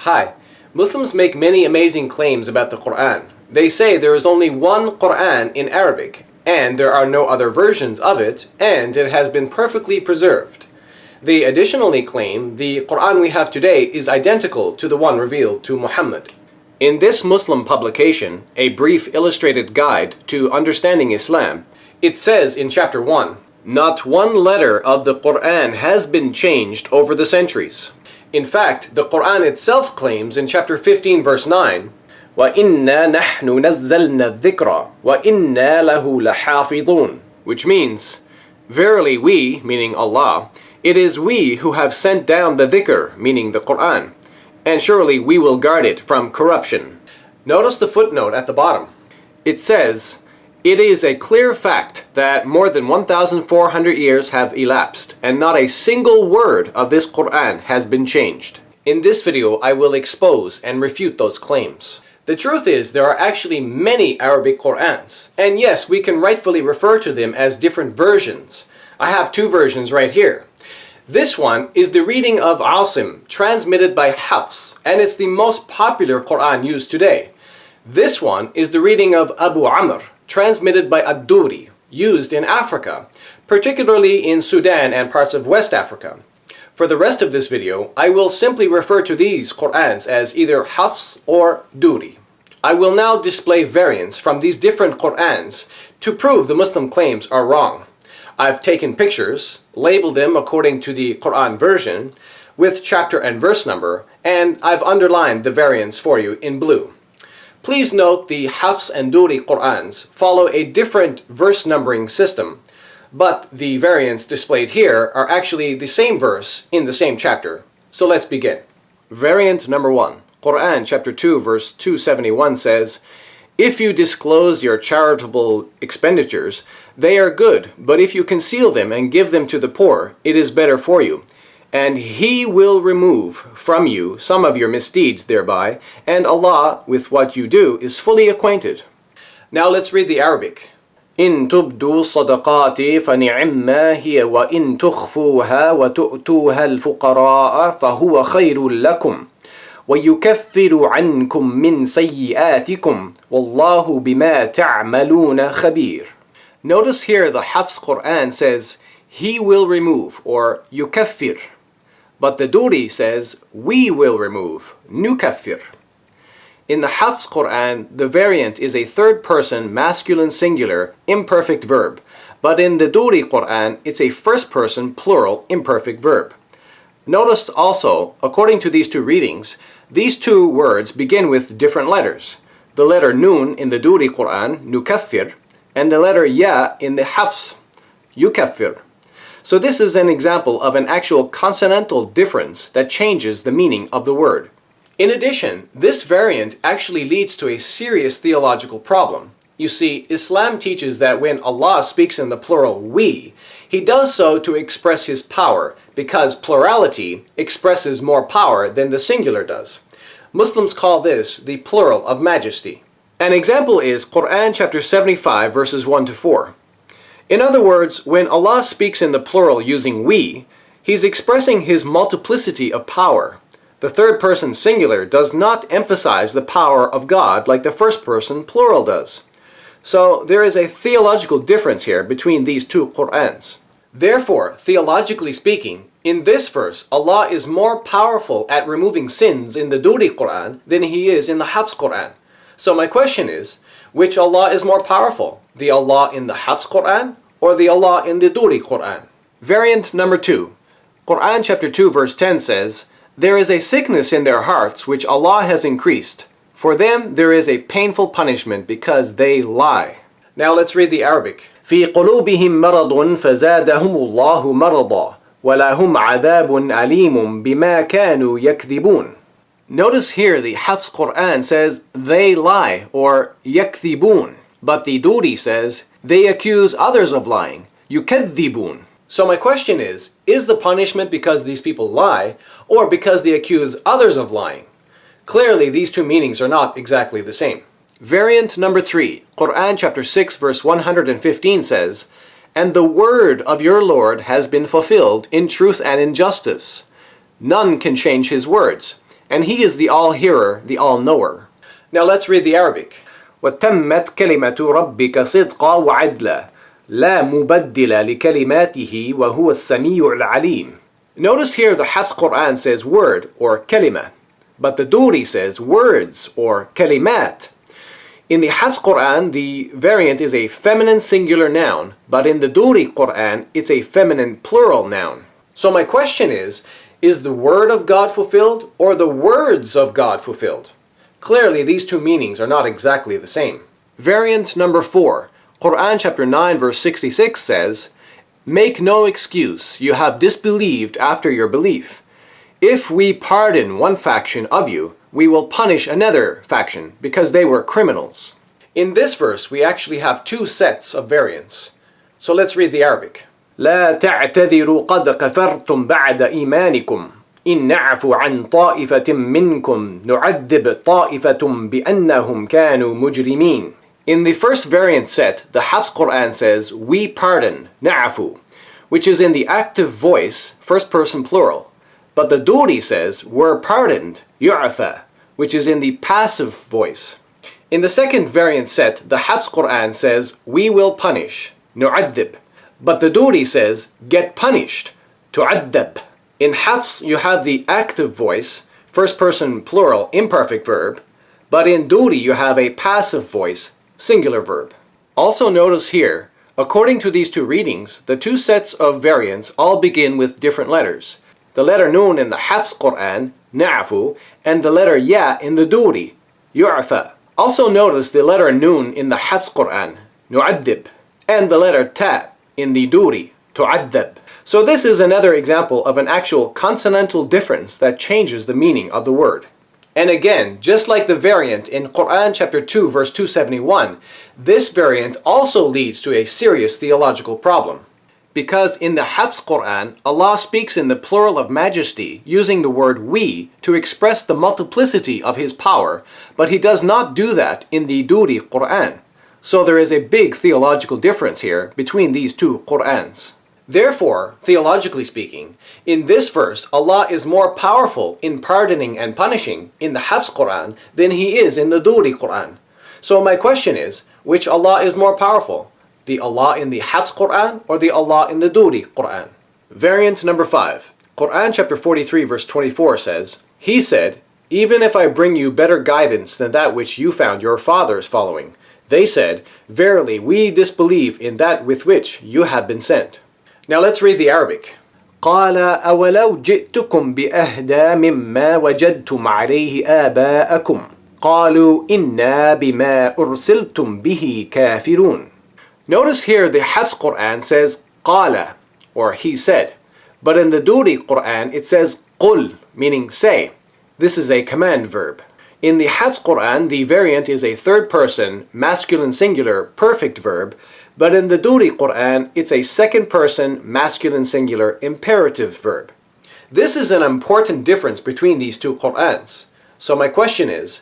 Hi. Muslims make many amazing claims about the Quran. They say there is only one Quran in Arabic, and there are no other versions of it, and it has been perfectly preserved. They additionally claim the Quran we have today is identical to the one revealed to Muhammad. In this Muslim publication, A Brief Illustrated Guide to Understanding Islam, it says in chapter 1, "Not one letter of the Quran has been changed over the centuries." In fact, the Quran itself claims in chapter 15 verse 9, وَإِنَّا نَحْنُ نَزَّلْنَا الذِّكْرَ وَإِنَّا لَهُ لَحَافِظُونَ, which means, verily we, meaning Allah, it is we who have sent down the dhikr, meaning the Quran, and surely we will guard it from corruption. Notice the footnote at the bottom. It says, "It is a clear fact that more than 1,400 years have elapsed, and not a single word of this Quran has been changed." In this video, I will expose and refute those claims. The truth is, there are actually many Arabic Qurans, and yes, we can rightfully refer to them as different versions. I have two versions right here. This one is the reading of Asim, transmitted by Hafs, and it's the most popular Quran used today. This one is the reading of Abu Amr, transmitted by Ad-Duri, used in Africa, particularly in Sudan and parts of West Africa. For the rest of this video, I will simply refer to these Qur'ans as either Hafs or Duri. I will now display variants from these different Qur'ans to prove the Muslim claims are wrong. I've taken pictures, labeled them according to the Quran version, with chapter and verse number, and I've underlined the variants for you in blue. Please note the Hafs and Duri Qur'ans follow a different verse numbering system, but the variants displayed here are actually the same verse in the same chapter. So let's begin. Variant number 1. Quran chapter 2 verse 271 says, "If you disclose your charitable expenditures, they are good, but if you conceal them and give them to the poor, it is better for you. And He will remove from you some of your misdeeds thereby, and Allah with what you do is fully acquainted." Now let's read the Arabic. إن تبدوا الصدقات فنعما هي وإن تخفوها وتؤتوها الفقراء فهو خير لكم ويكفر عنكم من سيئاتكم والله بما تعملون خبير. Notice here the Hafs Quran says, "He will remove," or yukaffir. But the Duri says, "We will remove," nukaffir. In the Hafs Quran, the variant is a third-person masculine singular imperfect verb, but in the Duri Quran, it's a first-person plural imperfect verb. Notice also, according to these two readings, these two words begin with different letters. The letter Nun in the Duri Quran, nukaffir, and the letter Ya in the Hafs, yukaffir. So this is an example of an actual consonantal difference that changes the meaning of the word. In addition, this variant actually leads to a serious theological problem. You see, Islam teaches that when Allah speaks in the plural we, He does so to express His power, because plurality expresses more power than the singular does. Muslims call this the plural of majesty. An example is Quran chapter 75 verses 1 to 4. In other words, when Allah speaks in the plural using we, He's expressing His multiplicity of power. The third person singular does not emphasize the power of God like the first person plural does. So there is a theological difference here between these two Qur'ans. Therefore, theologically speaking, in this verse, Allah is more powerful at removing sins in the Duri Quran than He is in the Hafs Quran. So my question is, which Allah is more powerful? The Allah in the Hafs Quran or the Allah in the Duri Quran? Variant number 2. Quran chapter 2 verse 10 says, "There is a sickness in their hearts which Allah has increased. For them there is a painful punishment because they lie." Now let's read the Arabic. في قلوبهم مرض فزادهم الله مرضا ولهم عذاب أليم بما كانوا يكذبون. Notice here the Hafs Quran says they lie, or yakthibun, but the Duri says they accuse others of lying, yukadhibun. So my question is the punishment because these people lie, or because they accuse others of lying? Clearly these two meanings are not exactly the same. Variant number 3, Quran chapter 6 verse 115 says, "And the word of your Lord has been fulfilled in truth and in justice. None can change His words, and He is the all-hearer, the all-knower. Now let's read the Arabic. وَتَمَّتْ كَلِمَةُ رَبِّكَ صِدْقًا وَعَدْلًا لَا مُبَدِّلَ لِكَلِمَاتِهِ وَهُوَ السَّمِيعُ الْعَلِيمُ. Notice here the Hafs Quran says word or kalima, but the Duri says words or kalimat. In the Hafs Quran, the variant is a feminine singular noun, but in the Duri Quran, it's a feminine plural noun. So my question is the word of God fulfilled or the words of God fulfilled? Clearly, these two meanings are not exactly the same. Variant number 4, Quran chapter 9 verse 66 says, "Make no excuse, you have disbelieved after your belief. If we pardon one faction of you, we will punish another faction because they were criminals." In this verse, we actually have two sets of variants. So let's read the Arabic. لا تعتذروا قد كفرتم بعد إيمانكم إن نعفو عن طائفة منكم نعذب طائفة بأنهم كانوا مجرمين. In the first variant set, the Hafs Quran says, "We pardon," na'afu, which is in the active voice, first person plural. But the Duri says, "We're pardoned," yu'afa, which is in the passive voice. In the second variant set, the Hafs Quran says, "We will punish," nu'adhib. But the Duri says, "Get punished," tu'adhab. In Hafs, you have the active voice, first person plural imperfect verb, but in Duri you have a passive voice, singular verb. Also notice here, according to these two readings, the two sets of variants all begin with different letters. The letter Nun in the Hafs Quran, na'afu, and the letter Ya in the Duri, yu'afa. Also notice the letter Nun in the Hafs Quran, nu'adhib, and the letter Ta in the Duri, tu'adhab. So this is another example of an actual consonantal difference that changes the meaning of the word. And again, just like the variant in Quran chapter 2 verse 271, this variant also leads to a serious theological problem. Because in the Hafs Quran, Allah speaks in the plural of majesty using the word we to express the multiplicity of His power, but He does not do that in the Duri Quran. So there is a big theological difference here between these two Qurans. Therefore, theologically speaking, in this verse, Allah is more powerful in pardoning and punishing in the Hafs Quran than He is in the Duri Quran. So my question is, which Allah is more powerful? The Allah in the Hafs Quran or the Allah in the Duri Quran? Variant number 5. Quran chapter 43 verse 24 says, "He said, even if I bring you better guidance than that which you found your fathers following, they said, verily we disbelieve in that with which you have been sent." Now let's read the Arabic. قال أولو جئتكم بأهدى مما وجدتم عليه آباءكم قالوا إنا بما أرسلتم به كافرون. Notice here the Hafs Quran says قال, or he said, but in the Duri Quran it says قل, meaning say. This is a command verb. In the Hafs Quran, the variant is a third person, masculine singular, perfect verb, but in the Duri Quran, it's a second person, masculine singular, imperative verb. This is an important difference between these two Qurans. So my question is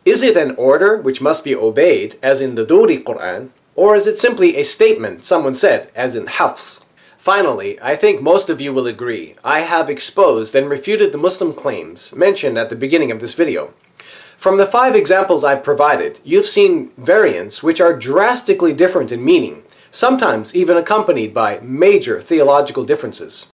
it an order which must be obeyed, as in the Duri Quran, or is it simply a statement someone said, as in Hafs? Finally, I think most of you will agree, I have exposed and refuted the Muslim claims mentioned at the beginning of this video. From the 5 examples I've provided, you've seen variants which are drastically different in meaning, sometimes even accompanied by major theological differences.